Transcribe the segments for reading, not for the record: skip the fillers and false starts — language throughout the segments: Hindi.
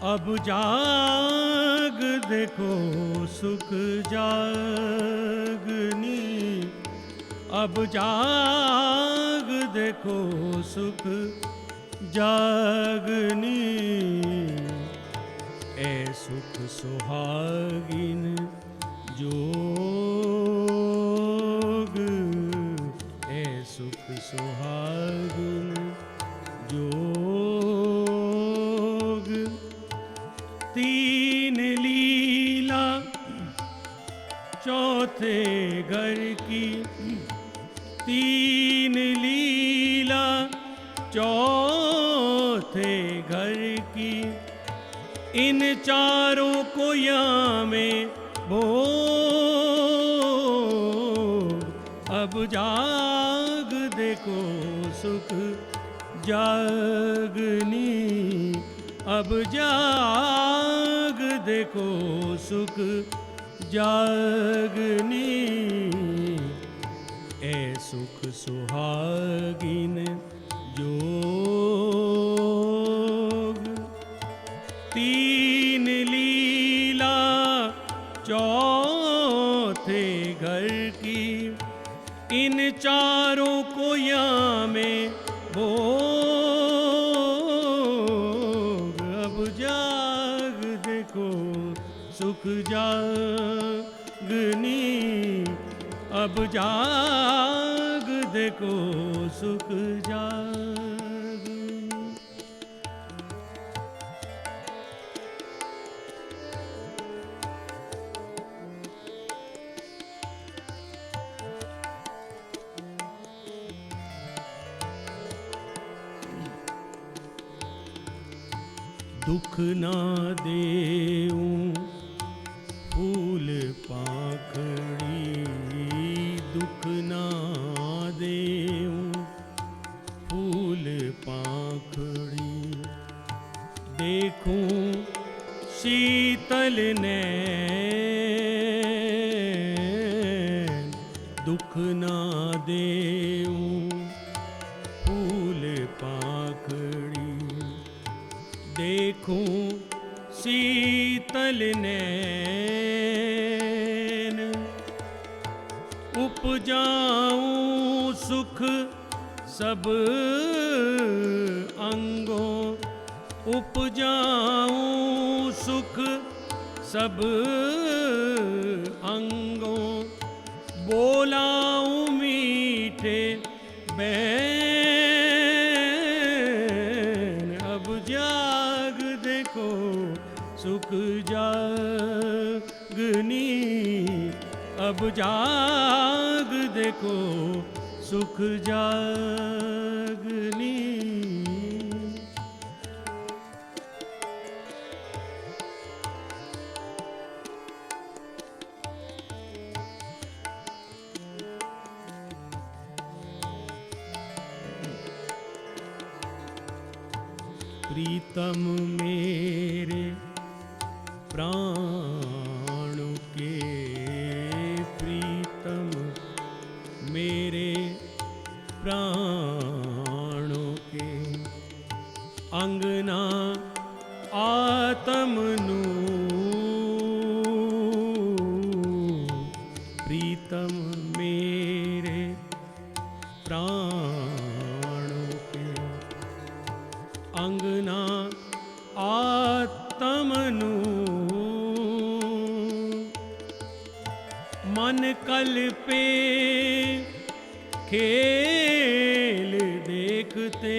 अब जाग देखो सुख जागनी, अब जाग देखो सुख जागनी। ए सुख सुहागिन जोग, ए सुख सुहागिन जोग। तीन लीला चौथे घर की, तीन लीला चौथे घर की। इन चारों को यहाँ में भोग। अब जाग देखो सुख जागनी, अब जाग देखो सुख जागनी। ए सुख सुहागिन जोग। तीन लीला चौथे घर की, इन चारों को यहाँ में भोग। अब जाग देखो सुख जागनी, अब जाग देखो सुख जागनी। दुख ना देऊं फूल पाखड़ी, दुख ना देऊं फूल पाखड़ी। देखूं शीतल नैन, दुख ना देऊं फूल पाखड़ी। देखूं शीतल नैन, उपजाऊं सुख सब अंगों, उपजाऊं सुख सब अंगों। बोलाऊं मीठे बैन, अब जाग देखो सुख जागनी, अब जाग देखो सुख जागनी। प्रीतम मेरे प्राण के, प्रीतम मेरे प्राणों के। अंगना आत्मनु, प्रीतम मेरे प्राणों के। अंगना आत्मनु, मन कल्पे खेल देखते,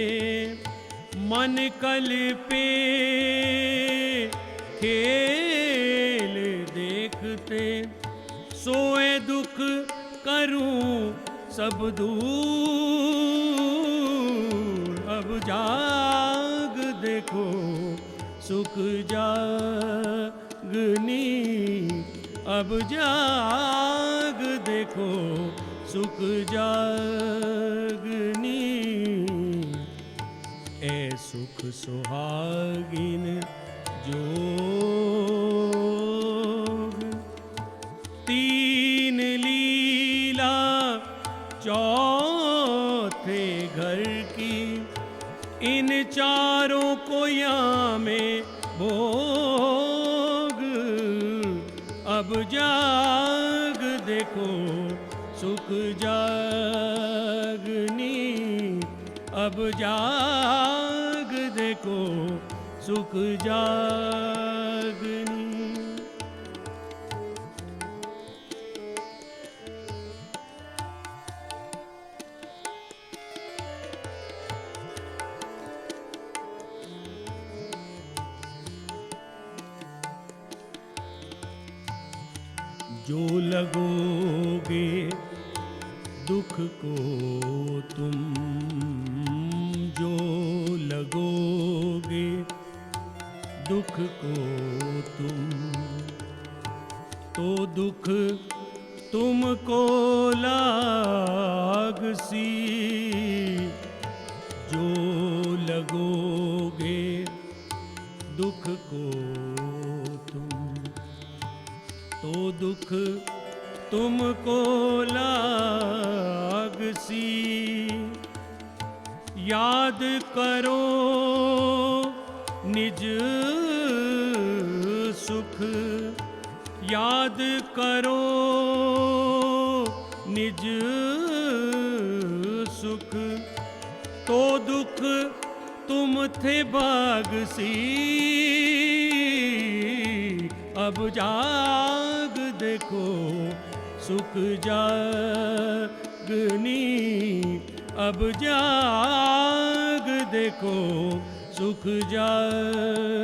मन कल्पे खेल देखते। सोए दुख करूं सब दूर, अब जा देखो सुख जागनी, अब जाग देखो सुख जागनी। ए सुख सुहागिन जोग, तीन लीला चौथे घर की, इन चारों को यहाँ में भोग। अब जाग देखो सुख जागनी, अब जाग देखो सुख जागनी। जो लगोगे दुख को तुम, जो लगोगे दुख को तुम, तो दुख तुमको लागसी। जो लगोगे दुख को तुम, तो दुख तुमको लागसी। याद करो निज सुख, याद करो निज सुख, तो दुख तुम थे भागसी। अब जाग देखो सुख जागनी, अब जाग देखो सुख जागनी।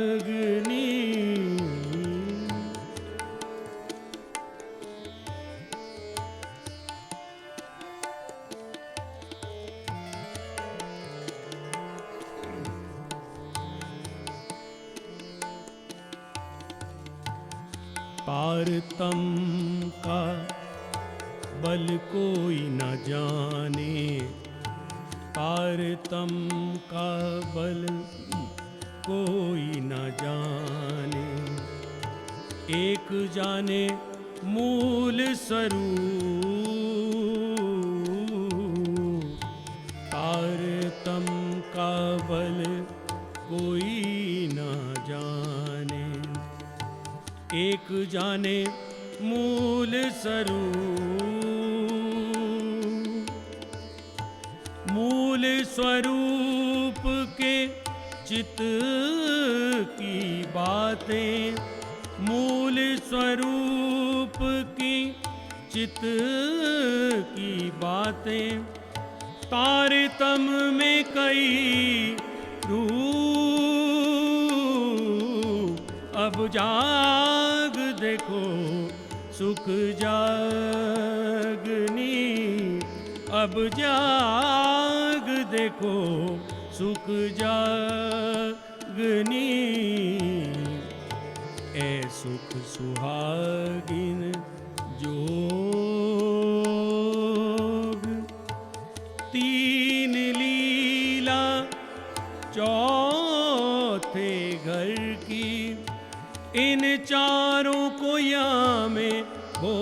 पारतम का बल कोई न जाने, पारतम का बल कोई न जाने। एक जाने मूल स्वरूप, पारतम का बल कोई न जाने। एक जाने मूल स्वरूप, मूल स्वरूप के चित की बातें, मूल स्वरूप की चित की बातें। तारतम में कई रूप, अब जाग देखो सुख जागनी, अब जाग देखो सुख जागनी। ए सुख सुहागिन जोग, तीन लीला चौथे घर की, इन चारों को यहाँ में हो।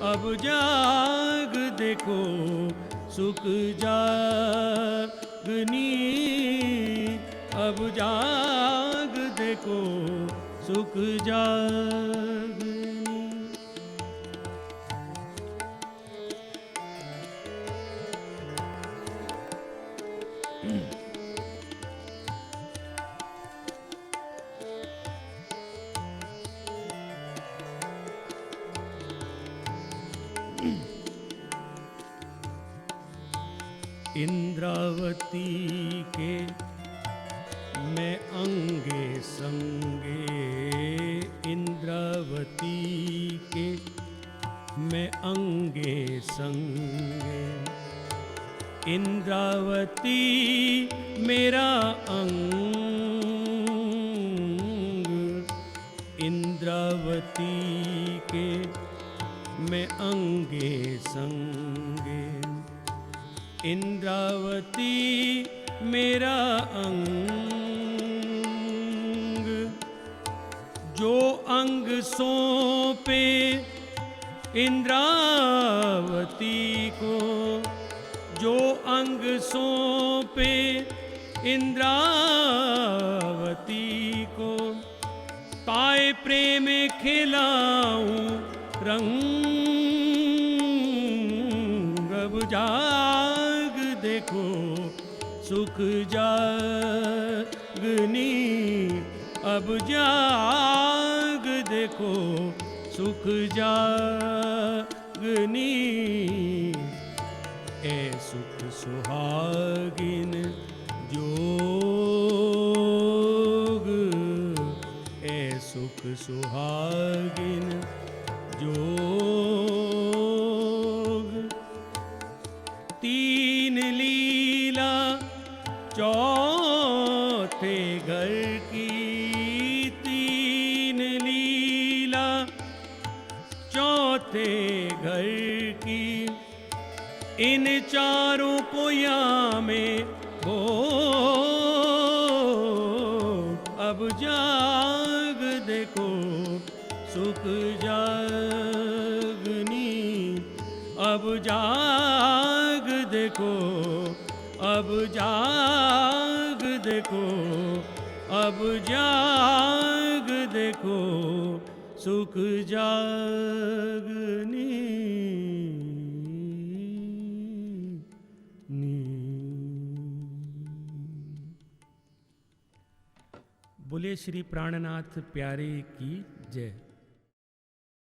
अब जाग देखो सुख जागनी, अब जाग देखो सुख जागनी। इंद्रावती के मैं अंगे संगे, इंद्रावती के मैं अंगे संगे। इंद्रावती मेरा अंग, इंद्रावती के मैं अंगे संगे, इंद्रावती मेरा अंग, जो अंग सौंपे इंद्रावती को, जो अंग सौंपे इंद्रावती को, ताए प्रेम खिलाऊं रंग। अब जाग देखो सुख जागनी, अब जाग देखो सुख जागनी, ए सुख सुहागिन जोग, ए सुख सुहागिन जोग। तीन लीला चौथे घर की, तीन लीला चौथे घर की, इन चारों को यहाँ में हो। अब जाग देखो सुख जागनी, अब जाग देखो, अब जाग देखो, अब जाग देखो सुख जागनी। बोले श्री प्राणनाथ प्यारे की जय।